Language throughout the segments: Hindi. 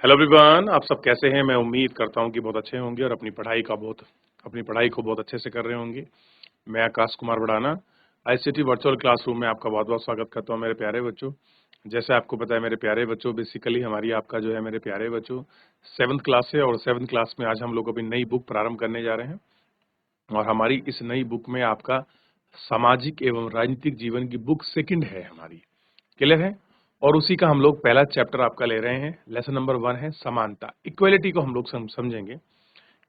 हेलो एवरीवन, आप सब कैसे हैं? मैं उम्मीद करता हूं कि बहुत अच्छे होंगे और अपनी पढ़ाई को बहुत अच्छे से कर रहे होंगे। मैं आकाश कुमार बढ़ाना आईसीटी वर्चुअल क्लासरूम में आपका बहुत बहुत स्वागत करता हूं मेरे प्यारे बच्चों। जैसे आपको पता है मेरे प्यारे बच्चों, बेसिकली हमारी आपका जो है मेरे प्यारे बच्चों 7th क्लास है और 7th क्लास में आज हम लोग अपनी नई बुक प्रारंभ करने जा रहे हैं। और हमारी इस नई बुक में आपका सामाजिक एवं राजनीतिक जीवन की बुक सेकंड है हमारी। क्लियर है? और उसी का हम लोग पहला चैप्टर आपका ले रहे हैं। लेसन नंबर 1 है समानता। इक्वलिटी को हम लोग समझेंगे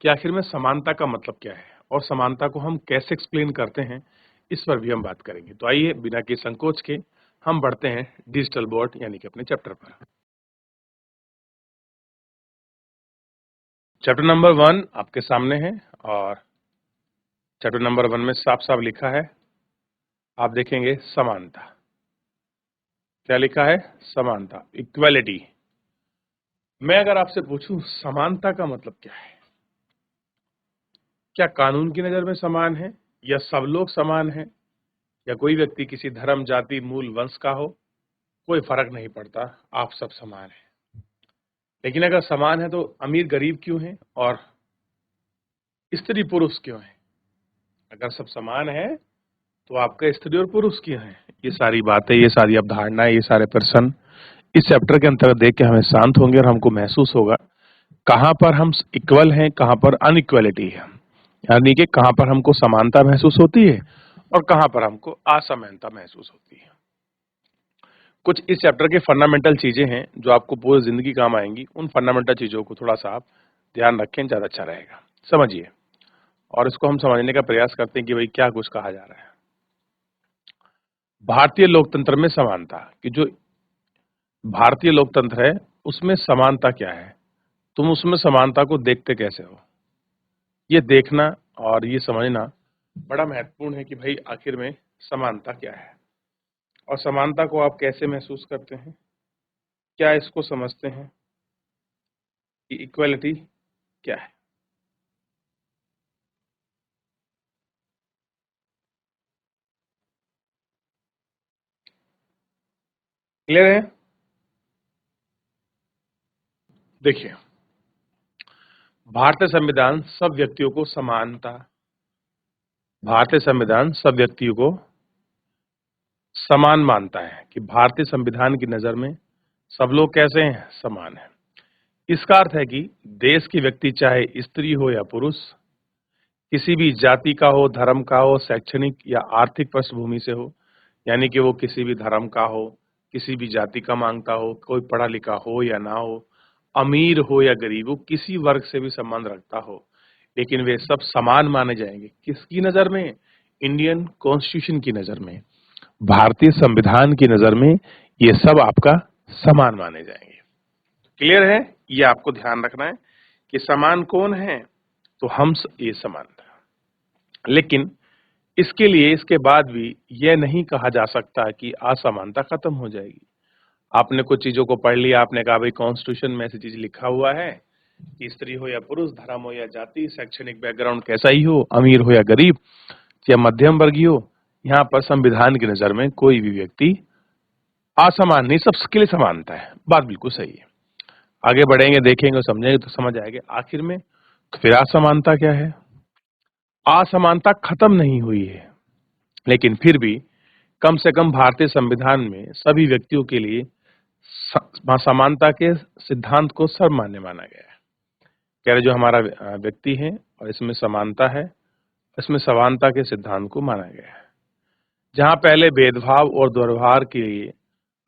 कि आखिर में समानता का मतलब क्या है और समानता को हम कैसे एक्सप्लेन करते हैं, इस पर भी हम बात करेंगे। तो आइए बिना किसी संकोच के हम बढ़ते हैं डिजिटल बोर्ड यानी कि अपने चैप्टर पर। चैप्टर नंबर 1 आपके सामने है और चैप्टर नंबर 1 में साफ साफ लिखा है, आप देखेंगे समानता। क्या लिखा है? समानता, इक्वालिटी। मैं अगर आपसे पूछूं समानता का मतलब क्या है, क्या कानून की नजर में समान है या सब लोग समान हैं या कोई व्यक्ति किसी धर्म, जाति, मूल, वंश का हो, कोई फर्क नहीं पड़ता, आप सब समान हैं। लेकिन अगर समान है तो अमीर गरीब क्यों है और स्त्री पुरुष क्यों है? अगर सब समान है तो आपका स्त्री और पुरुष क्यों है? ये सारी बातें, ये सारी अवधारणाएं, ये सारे प्रश्न इस चैप्टर के अंतर्गत देख के हमें शांत होंगे और हमको महसूस होगा कहां पर हम इक्वल हैं, कहां पर अनइक्वलिटी है, यानी कि कहां पर हमको समानता महसूस होती है और कहां पर हमको असमानता महसूस होती है। कुछ इस चैप्टर के फंडामेंटल चीजें हैं जो आपको पूरी जिंदगी काम आएंगी। उन फंडामेंटल चीजों को थोड़ा सा आप ध्यान रखें, ज्यादा अच्छा रहेगा। समझिए और इसको हम समझने का प्रयास करते हैं कि भाई क्या कुछ कहा जा रहा है। भारतीय लोकतंत्र में समानता कि जो भारतीय लोकतंत्र है उसमें समानता क्या है, तुम उसमें समानता को देखते कैसे हो? ये देखना और ये समझना बड़ा महत्वपूर्ण है कि भाई आखिर में समानता क्या है और समानता को आप कैसे महसूस करते हैं, क्या इसको समझते हैं कि इक्वलिटी क्या है। क्लियर है? देखिए, भारतीय संविधान सब व्यक्तियों को समानता भारतीय संविधान सब व्यक्तियों को समान मानता है कि भारतीय संविधान की नजर में सब लोग कैसे हैं? समान हैं। इसका अर्थ है कि देश के व्यक्ति चाहे स्त्री हो या पुरुष, किसी भी जाति का हो, धर्म का हो, शैक्षणिक या आर्थिक पृष्ठभूमि से हो, यानी कि वो किसी भी धर्म का हो, किसी भी जाति का मांगता हो, कोई पढ़ा लिखा हो या ना हो, अमीर हो या गरीब हो, किसी वर्ग से भी संबंध रखता हो, लेकिन वे सब समान माने जाएंगे। किसकी नजर में? इंडियन कॉन्स्टिट्यूशन की नजर में, भारतीय संविधान की नजर में ये सब आपका समान माने जाएंगे। क्लियर है? ये आपको ध्यान रखना है कि समान कौन है, तो हम ये समान। लेकिन इसके लिए, इसके बाद भी यह नहीं कहा जा सकता कि असमानता खत्म हो जाएगी। आपने कुछ चीजों को पढ़ लिया, आपने कहा भाई कॉन्स्टिट्यूशन में ऐसी चीज लिखा हुआ है कि स्त्री हो या पुरुष, धर्म हो या जाति, शैक्षणिक बैकग्राउंड कैसा ही हो, अमीर हो या गरीब या मध्यम वर्गीय हो, यहाँ पर संविधान की नजर में कोई भी व्यक्ति असमान नहीं, सबके लिए समानता है। बात बिल्कुल सही है। आगे बढ़ेंगे, देखेंगे और समझेंगे तो समझ आएगा आखिर में फिर असमानता क्या है। असमानता खत्म नहीं हुई है, लेकिन फिर भी कम से कम भारतीय संविधान में सभी व्यक्तियों के लिए समानता के सिद्धांत को सर्वमान्य माना गया है। कह रहे जो हमारा व्यक्ति है और इसमें समानता है, इसमें समानता के सिद्धांत को माना गया है। जहां पहले भेदभाव और दुर्व्यवहार के लिए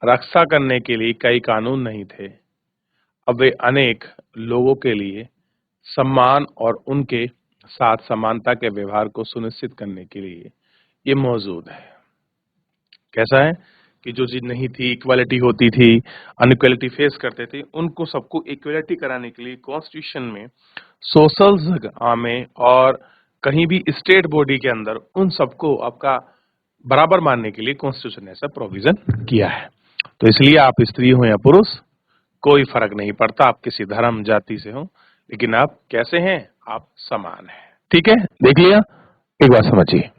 रक्षा करने के लिए कई कानून नहीं थे, अब वे अनेक लोगों के लिए सम्मान और उनके साथ समानता के व्यवहार को सुनिश्चित करने के लिए ये मौजूद है। कैसा है कि जो चीज नहीं थी, इक्वालिटी होती थी, अनइक्वालिटी फेस करते थे, उनको सबको इक्वालिटी कराने के लिए कॉन्स्टिट्यूशन में, सोशल जगह में और कहीं भी स्टेट बॉडी के अंदर उन सबको आपका बराबर मानने के लिए कॉन्स्टिट्यूशन ने ऐसा प्रोविजन किया है। तो इसलिए आप स्त्री हो या पुरुष, कोई फर्क नहीं पड़ता, आप किसी धर्म जाति से हो, लेकिन आप कैसे हैं? आप समान हैं। ठीक है, देख लिया? एक बार समझिए।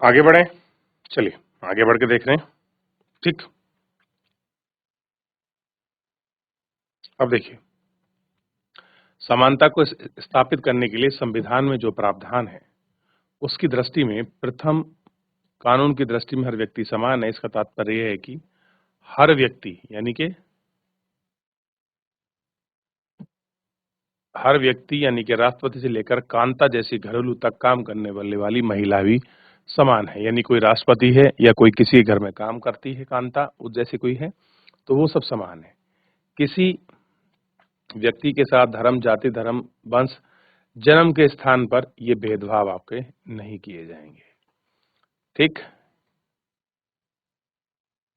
आगे बढ़े, चलिए आगे बढ़ के देख रहे हैं। ठीक, अब देखिए, समानता को स्थापित करने के लिए संविधान में जो प्रावधान है उसकी दृष्टि में प्रथम, कानून की दृष्टि में हर व्यक्ति समान है। इसका तात्पर्य यह है कि हर व्यक्ति यानी कि राष्ट्रपति से लेकर कांता जैसी घरेलू तक काम करने वाली महिला भी समान है। यानी कोई राष्ट्रपति है या कोई किसी घर में काम करती है कांता, उस जैसे कोई है, तो वो सब समान है। किसी व्यक्ति के साथ धर्म, जाति, धर्म, वंश, जन्म के स्थान पर ये भेदभाव आपके नहीं किए जाएंगे। ठीक,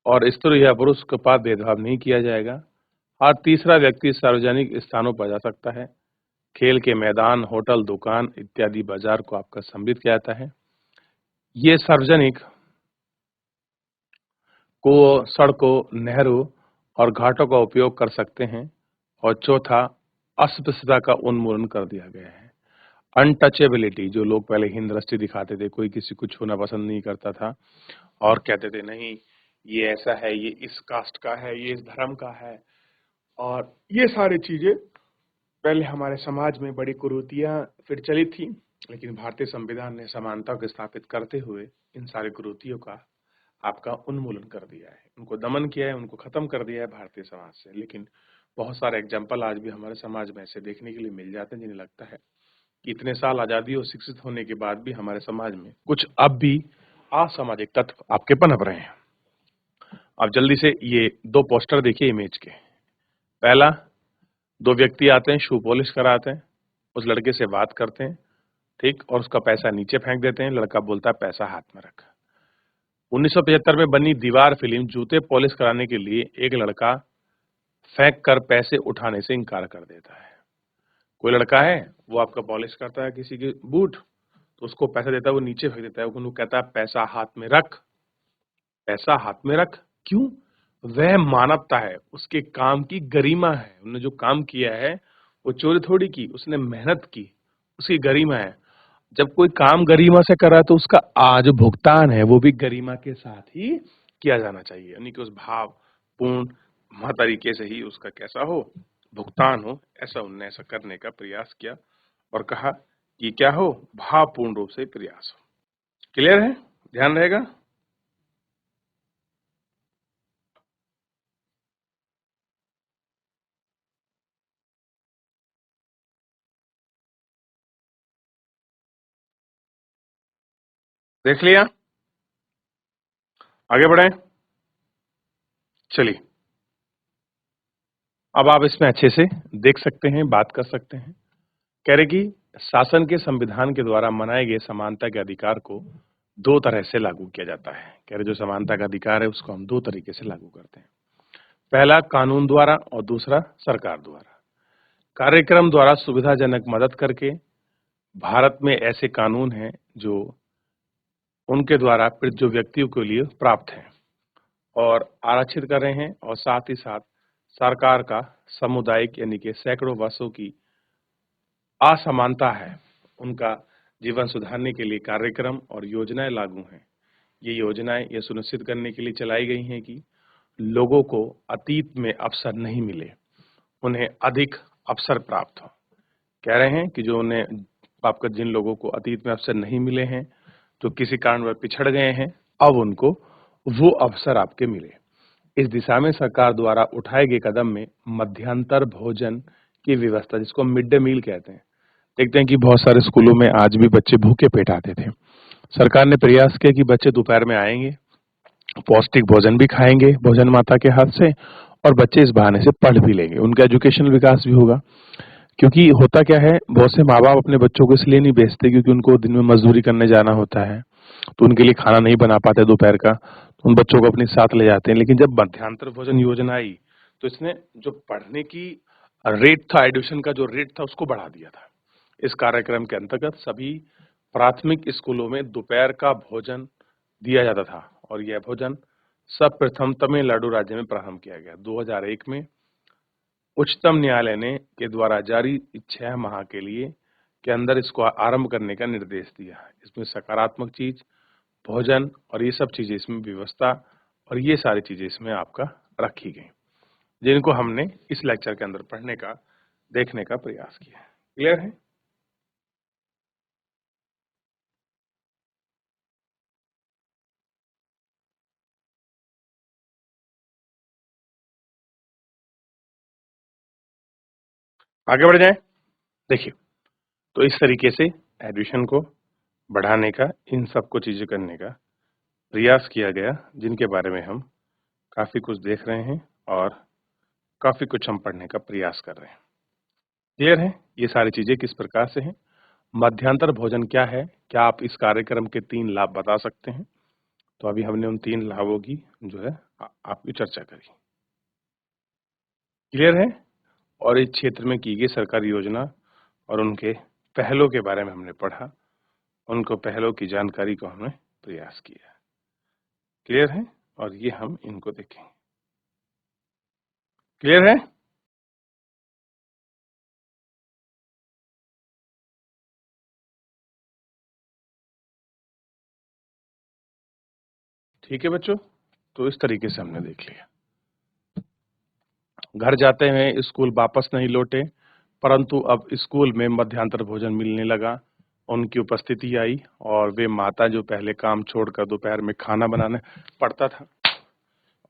और स्त्री या पुरुष के पास भेदभाव नहीं किया जाएगा। हर तीसरा व्यक्ति सार्वजनिक स्थानों पर जा सकता है। खेल के मैदान, होटल, दुकान इत्यादि बाजार को आपका सम्मिलित किया जाता है। ये सार्वजनिक को सड़कों, नहरों और घाटों का उपयोग कर सकते हैं। और चौथा, अस्पृश्यता का उन्मूलन कर दिया गया है। अनटचेबिलिटी, जो लोग पहले हीन दृष्टि दिखाते थे, कोई किसी को छूना पसंद नहीं करता था और कहते थे नहीं ये ऐसा है, ये इस कास्ट का है, ये इस धर्म का है, और ये सारी चीजें पहले हमारे समाज में बड़ी कुरीतियां फिर चली थी। लेकिन भारतीय संविधान ने समानता को स्थापित करते हुए इन सारी कुरीतियों का आपका उन्मूलन कर दिया है, उनको दमन किया है, उनको खत्म कर दिया है भारतीय समाज से। लेकिन बहुत सारे एग्जाम्पल आज भी हमारे समाज में ऐसे देखने के लिए मिल जाते हैं जिन्हें लगता है कि इतने साल आजादी और शिक्षित होने के बाद भी हमारे समाज में कुछ अब भी असामाजिक तत्व आपके पनप रहे हैं। अब जल्दी से ये दो पोस्टर देखिए इमेज के। पहला, दो व्यक्ति आते हैं, शू पॉलिश कराते हैं, उस लड़के से बात करते हैं, ठीक, और उसका पैसा नीचे फेंक देते हैं। लड़का बोलता है पैसा हाथ में रख। 1975 में बनी दीवार फिल्म जूते पॉलिश कराने के लिए एक लड़का फेंक कर पैसे उठाने से इनकार कर देता है। कोई लड़का है, वो आपका पॉलिश करता है किसी के बूट, तो उसको पैसा देता है, वो नीचे फेंक देता है। वो कहता है पैसा हाथ में रख, पैसा हाथ में रख। क्यों? वह मानवता है, उसके काम की गरिमा है। उन्होंने जो काम किया है वो चोरी थोड़ी की, उसने मेहनत की, उसकी गरिमा है। जब कोई काम गरिमा से कर रहा है तो उसका आज भुगतान है वो भी गरिमा के साथ ही किया जाना चाहिए। यानी कि उस भावपूर्ण तरीके से ही उसका कैसा हो, भुगतान हो। ऐसा उन्होंने ऐसा करने का प्रयास किया और कहा कि क्या हो, भावपूर्ण रूप से प्रयास हो। क्लियर है? ध्यान रहेगा। देख लिया? आगे बढ़े, चलिए। अब आप इसमें अच्छे से देख सकते हैं, बात कर सकते हैं। कह रहे कि शासन के संविधान के द्वारा मनाए गए समानता के अधिकार को दो तरह से लागू किया जाता है। कह रहे जो समानता का अधिकार है उसको हम दो तरीके से लागू करते हैं। पहला कानून द्वारा और दूसरा सरकार द्वारा। कार्यक्रम द्वारा सुविधाजनक मदद करके भारत में ऐसे कानून हैं जो उनके द्वारा जो व्यक्तियों के लिए प्राप्त हैं और आरक्षित कर रहे हैं, और साथ ही साथ सरकार का सामुदायिक यानी कि सैकड़ों वर्षों की असमानता है, उनका जीवन सुधारने के लिए कार्यक्रम और योजनाएं लागू हैं। ये योजनाएं ये सुनिश्चित करने के लिए चलाई गई हैं कि लोगों को अतीत में अवसर नहीं मिले, उन्हें अधिक अवसर प्राप्त हो। कह रहे हैं कि जो उन्हें आपका जिन लोगों को अतीत में अवसर नहीं मिले हैं, जो किसी कारणवश पिछड़ गए हैं, अब उनको वो अवसर आपके मिले। इस दिशा में सरकार द्वारा उठाए गए कदम में मध्यांतर भोजन की व्यवस्था, जिसको मिड डे मील कहते हैं। देखते हैं कि बहुत सारे स्कूलों में आज भी बच्चे भूखे पेट आते थे। सरकार ने प्रयास किया कि बच्चे दोपहर में आएंगे, पौष्टिक भोजन भी खाएंगे भोजन माता के हाथ से, और बच्चे इस बहाने से पढ़ भी लेंगे, उनका एजुकेशनल विकास भी होगा। क्योंकि होता क्या है, बहुत से माँ बाप अपने बच्चों को इसलिए नहीं भेजते क्योंकि उनको दिन में मजदूरी करने जाना होता है, तो उनके लिए खाना नहीं बना पाते दोपहर का, तो उन बच्चों को अपने साथ ले जाते हैं। लेकिन जब मध्यांतर भोजन योजना आई तो इसने जो पढ़ने की रेट था, एडमिशन का जो रेट था, उसको बढ़ा दिया था। इस कार्यक्रम के अंतर्गत सभी प्राथमिक स्कूलों में दोपहर का भोजन दिया जाता था, और यह भोजन सर्वप्रथम तमिलनाडु राज्य में प्रारंभ किया गया। 2001 में उच्चतम न्यायालय ने के द्वारा जारी 6 माह के लिए के अंदर इसको आरंभ करने का निर्देश दिया। इसमें सकारात्मक चीज भोजन और ये सब चीजें इसमें व्यवस्था और ये सारी चीजें इसमें आपका रखी गई, जिनको हमने इस लेक्चर के अंदर पढ़ने का, देखने का प्रयास किया है। क्लियर है? आगे बढ़ जाएं। देखिए, तो इस तरीके से एडिशन को बढ़ाने का, इन सबको चीजें करने का प्रयास किया गया, जिनके बारे में हम काफी कुछ देख रहे हैं और काफी कुछ हम पढ़ने का प्रयास कर रहे हैं। क्लियर है? ये सारी चीजें किस प्रकार से हैं? मध्यांतर भोजन क्या है? क्या आप इस कार्यक्रम के 3 लाभ बता सकते हैं? तो अभी हमने उन 3 लाभों की जो है आपकी चर्चा करी। क्लियर है? और इस क्षेत्र में की गई सरकारी योजना और उनके पहलों के बारे में हमने पढ़ा, उनको पहलों की जानकारी को हमने प्रयास किया। क्लियर है? और ये हम इनको देखेंगे। क्लियर है? ठीक है बच्चों, तो इस तरीके से हमने देख लिया। घर जाते हैं, स्कूल वापस नहीं लौटे, परंतु अब स्कूल में मध्यांतर भोजन मिलने लगा। उनकी उपस्थिति आई और वे माता जो पहले काम छोड़कर दोपहर में खाना बनाने पड़ता था,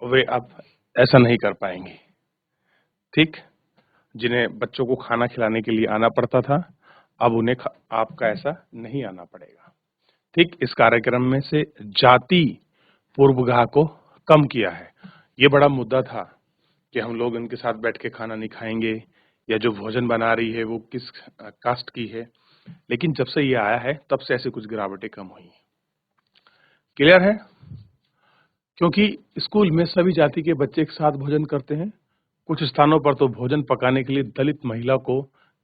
वे अब ऐसा नहीं कर पाएंगी। ठीक, जिन्हें बच्चों को खाना खिलाने के लिए आना पड़ता था, अब उन्हें आपका ऐसा नहीं आना पड़ेगा। ठीक, इस कार्यक्रम में से जाति पूर्वाग्रह को कम किया है। ये बड़ा मुद्दा था कि हम लोग इनके साथ बैठ के खाना नहीं खाएंगे, या जो भोजन बना रही है वो किस कास्ट की है। लेकिन जब से ये आया है, तब से ऐसे कुछ गिरावटें कम हुई हैं। क्लियर है? क्योंकि स्कूल में सभी जाति के बच्चे एक साथ भोजन करते हैं। कुछ स्थानों पर तो भोजन पकाने के लिए दलित महिला को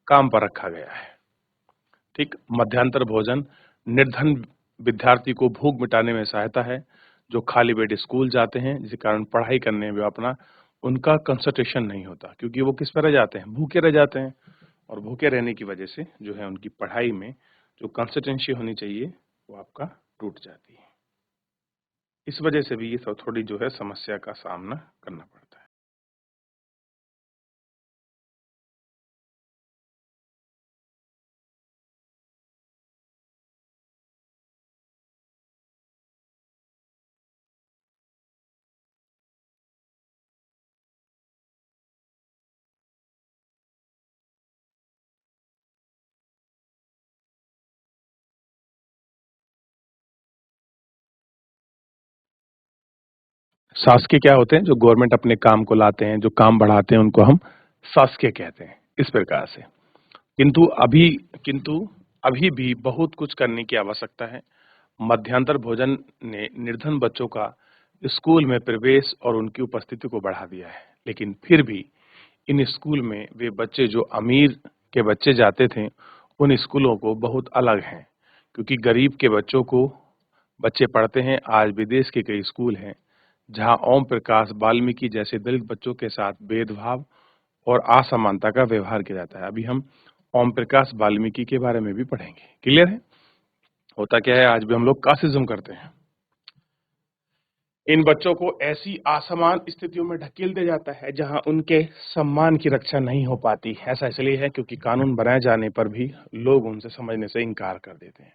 काम पर रखा गया है। ठीक, मध्यांतर भोजन निर्धन विद्यार्थी को भूख मिटाने में सहायता है, जो खाली पेट स्कूल जाते हैं, जिसके कारण पढ़ाई करने में अपना उनका कंसंट्रेशन नहीं होता, क्योंकि वो किस पर रह जाते हैं, भूखे रह जाते हैं। और भूखे रहने की वजह से जो है उनकी पढ़ाई में जो कंसिस्टेंसी होनी चाहिए वो आपका टूट जाती है। इस वजह से भी ये सब थोड़ी जो है समस्या का सामना करना पड़ता है। शासकीय क्या होते हैं? जो गवर्नमेंट अपने काम को लाते हैं, जो काम बढ़ाते हैं, उनको हम शासकीय कहते हैं, इस प्रकार से। किंतु अभी किंतु अभी भी बहुत कुछ करने की आवश्यकता है। मध्यांतर भोजन ने निर्धन बच्चों का स्कूल में प्रवेश और उनकी उपस्थिति को बढ़ा दिया है, लेकिन फिर भी इन स्कूल में वे बच्चे जो अमीर के बच्चे जाते थे, उन स्कूलों को बहुत अलग हैं, क्योंकि गरीब के बच्चों को बच्चे पढ़ते हैं। आज विदेश के कई स्कूल हैं जहां ओम प्रकाश वाल्मीकि जैसे दलित बच्चों के साथ भेदभाव और असमानता का व्यवहार किया जाता है। अभी हम ओम प्रकाश वाल्मीकि के बारे में भी पढ़ेंगे। क्लियर है? होता क्या है, आज भी हम लोग कास्टिज्म करते हैं। इन बच्चों को ऐसी असमान स्थितियों में ढकेल दिया जाता है जहां उनके सम्मान की रक्षा नहीं हो पाती। ऐसा इसलिए है क्योंकि कानून बनाए जाने पर भी लोग उनसे समझने से इनकार कर देते हैं।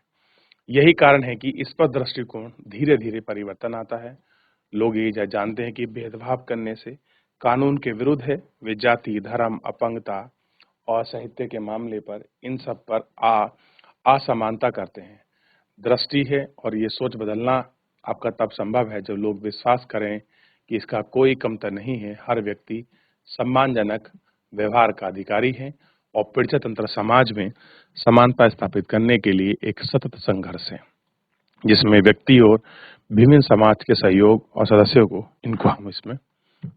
यही कारण है कि इस पर दृष्टिकोण धीरे धीरे परिवर्तन आता है। लोग ये जानते हैं कि भेदभाव करने से कानून के विरुद्ध है। वे जाति, धर्म, अपंगता और साहित्य के मामले पर इन सब पर असमानता करते हैं। दृष्टि है और ये सोच बदलना आपका तब संभव है जब लोग विश्वास करें कि इसका कोई कमतर नहीं है। हर व्यक्ति सम्मानजनक व्यवहार का अधिकारी है और पिछड़तंत्र समाज में समानता स्थापित करने के लिए एक सतत संघर्ष है, जिसमें व्यक्ति और विभिन्न समाज के सहयोग और सदस्यों को, इनको हम इसमें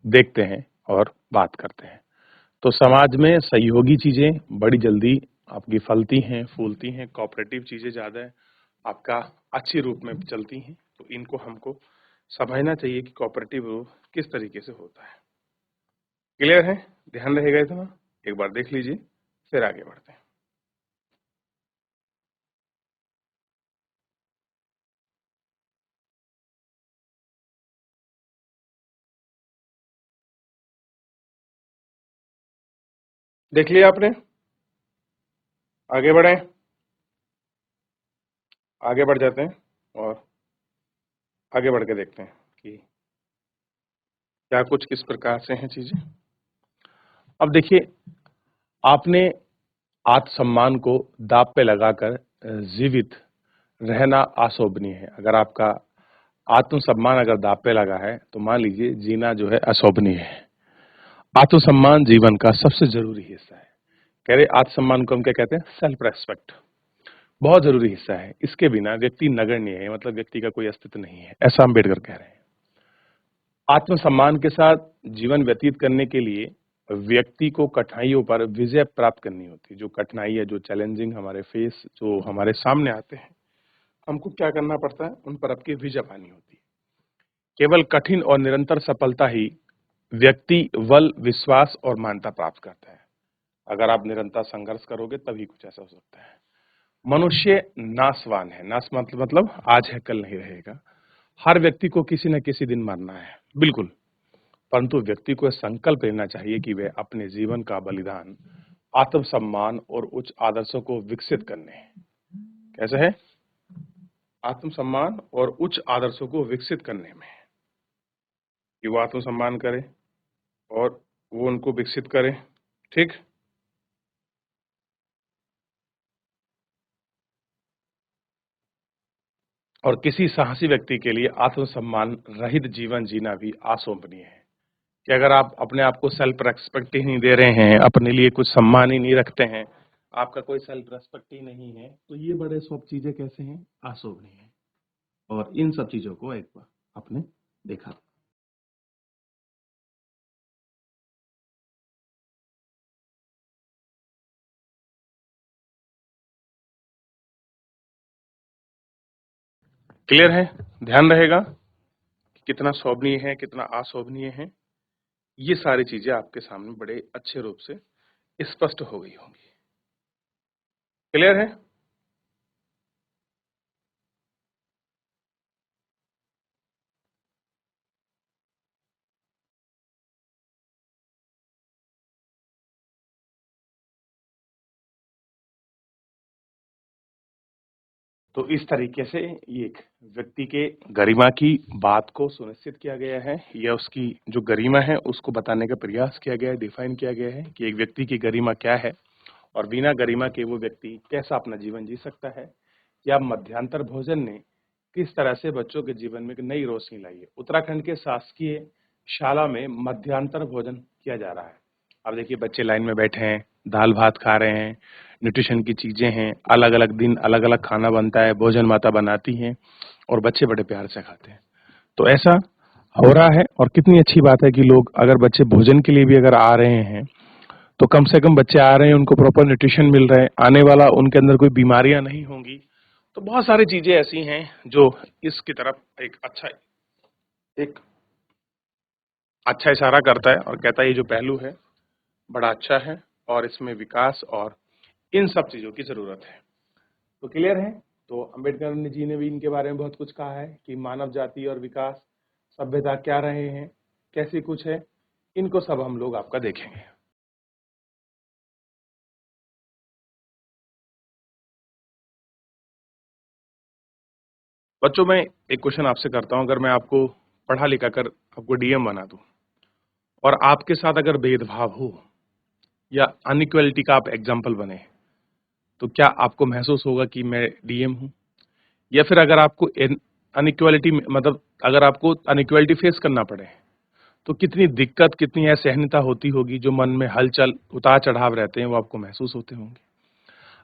देखते हैं और बात करते हैं। तो समाज में सहयोगी चीजें बड़ी जल्दी आपकी फलती हैं, फूलती हैं। कोऑपरेटिव चीजें ज्यादा आपका अच्छी रूप में चलती हैं। तो इनको हमको समझना चाहिए कि कोऑपरेटिव रूप किस तरीके से होता है। क्लियर है? ध्यान रहेगा इतना, एक बार देख लीजिए, फिर आगे बढ़ते हैं। देख लिया आपने? आगे बढ़ें, आगे बढ़ जाते हैं और आगे बढ़ के देखते हैं कि क्या कुछ किस प्रकार से हैं चीजें। अब देखिए, आपने आत्मसम्मान को दांव पे लगाकर जीवित रहना अशोभनीय है। अगर आपका आत्मसम्मान अगर दांव पे लगा है तो मान लीजिए जीना जो है अशोभनीय है। आत्मसम्मान जीवन का सबसे जरूरी हिस्सा है। कह रहे आत्मसम्मान को हम क्या कहते हैं? Self respect. बहुत जरूरी हिस्सा है। इसके बिना व्यक्ति नगण्य है, मतलब व्यक्ति का कोई अस्तित्व नहीं है, ऐसा अम्बेडकर कह रहे हैं। आत्मसम्मान के साथ जीवन व्यतीत करने के लिए व्यक्ति को कठिनाइयों पर विजय प्राप्त करनी होती है। जो कठिनाई है, जो चैलेंजिंग हमारे फेस जो हमारे सामने आते हैं, हमको क्या करना पड़ता है? उन पर आपकी विजय पानी होती है। केवल कठिन और निरंतर सफलता ही व्यक्ति बल, विश्वास और मान्यता प्राप्त करता है। अगर आप निरंतर संघर्ष करोगे तभी कुछ ऐसा हो सकता है। मनुष्य नाशवान है। नाश मतलब आज है कल नहीं रहेगा। हर व्यक्ति को किसी न किसी दिन मरना है, बिल्कुल। परंतु व्यक्ति को संकल्प लेना चाहिए कि वह अपने जीवन का बलिदान आत्मसम्मान और उच्च आदर्शों को विकसित करने। कैसे है? आत्मसम्मान और उच्च आदर्शों को विकसित करने में, कि वो आत्मसम्मान करे और वो उनको विकसित करे। ठीक? और किसी साहसी व्यक्ति के लिए आत्मसम्मान रहित जीवन जीना भी अशोभनीय है। कि अगर आप अपने आप को सेल्फ रेस्पेक्ट ही नहीं दे रहे हैं, अपने लिए कुछ सम्मान ही नहीं रखते हैं, आपका कोई सेल्फ रेस्पेक्ट ही नहीं है, तो ये बड़े सब चीजें कैसे हैं? अशोभनीय है। और इन सब चीजों को एक बार आपने देखा। क्लियर है? ध्यान रहेगा कि कितना शोभनीय है, कितना अशोभनीय है। ये सारी चीजें आपके सामने बड़े अच्छे रूप से स्पष्ट हो गई होंगी। क्लियर है? तो इस तरीके से ये एक व्यक्ति के गरिमा की बात को सुनिश्चित किया गया है, या उसकी जो गरिमा है उसको बताने का प्रयास किया गया है, डिफाइन किया गया है कि एक व्यक्ति की गरिमा क्या है और बिना गरिमा के वो व्यक्ति कैसा अपना जीवन जी सकता है। या मध्यांतर भोजन ने किस तरह से बच्चों के जीवन में एक नई रोशनी लाई है। उत्तराखंड के शासकीय शाला में मध्यांतर भोजन किया जा रहा है। अब देखिए, बच्चे लाइन में बैठे हैं, दाल भात खा रहे हैं, न्यूट्रिशन की चीजें हैं, अलग अलग दिन अलग अलग खाना बनता है, भोजन माता बनाती हैं और बच्चे बड़े प्यार से खाते हैं। तो ऐसा हो रहा है और कितनी अच्छी बात है कि लोग अगर बच्चे भोजन के लिए भी अगर आ रहे हैं तो कम से कम बच्चे आ रहे हैं, उनको प्रॉपर न्यूट्रिशन मिल रहा है, आने वाला उनके अंदर कोई बीमारियां नहीं होंगी। तो बहुत सारी चीजें ऐसी हैं जो इसकी तरफ एक अच्छा इशारा करता है और कहता है ये जो पहलू है बड़ा अच्छा है और इसमें विकास और इन सब चीजों की जरूरत है। तो क्लियर है? तो अंबेडकर जी ने भी इनके बारे में बहुत कुछ कहा है कि मानव जाति और विकास, सभ्यता क्या रहे हैं, कैसी कुछ है, इनको सब हम लोग आपका देखेंगे। बच्चों, मैं एक क्वेश्चन आपसे करता हूं। अगर मैं आपको पढ़ा लिखा कर आपको डीएम बना दूं और आपके साथ अगर भेदभाव हो या अनइक्वलिटी का आप एग्जाम्पल बने, तो क्या आपको महसूस होगा कि मैं डीएम हूं? या फिर अगर आपको अनइक्वलिटी मतलब अगर आपको अनइक्वलिटी फेस करना पड़े तो कितनी दिक्कत, कितनी असहनीयता होती होगी, जो मन में हलचल, उतार चढ़ाव रहते हैं वो आपको महसूस होते होंगे।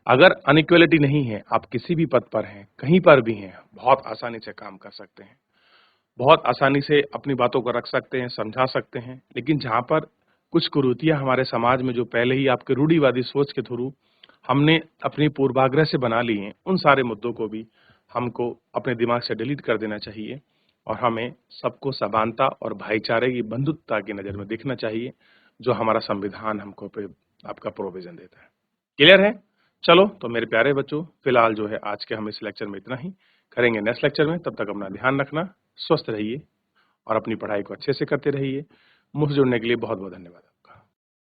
अगर अनइक्वलिटी नहीं है, आप किसी भी पद पर हैं, कहीं पर भी हैं, बहुत आसानी से काम कर सकते हैं, बहुत आसानी से अपनी बातों को रख सकते हैं, समझा सकते हैं। लेकिन जहां पर कुछ कुरीतियां हमारे समाज में जो पहले ही आपके रूढ़िवादी सोच के थ्रू हमने अपनी पूर्वाग्रह से बना ली हैं, उन सारे मुद्दों को भी हमको अपने दिमाग से डिलीट कर देना चाहिए और हमें सबको समानता और भाईचारे की, बंधुत्वता की नजर में देखना चाहिए, जो हमारा संविधान हमको आपका प्रोविजन देता है। क्लियर है? चलो, तो मेरे प्यारे बच्चों, फिलहाल जो है आज के हम इस लेक्चर में इतना ही। करेंगे नेक्स्ट लेक्चर में। तब तक अपना ध्यान रखना, स्वस्थ रहिए और अपनी पढ़ाई को अच्छे से करते रहिए। मुझसे जुड़ने के लिए बहुत बहुत धन्यवाद।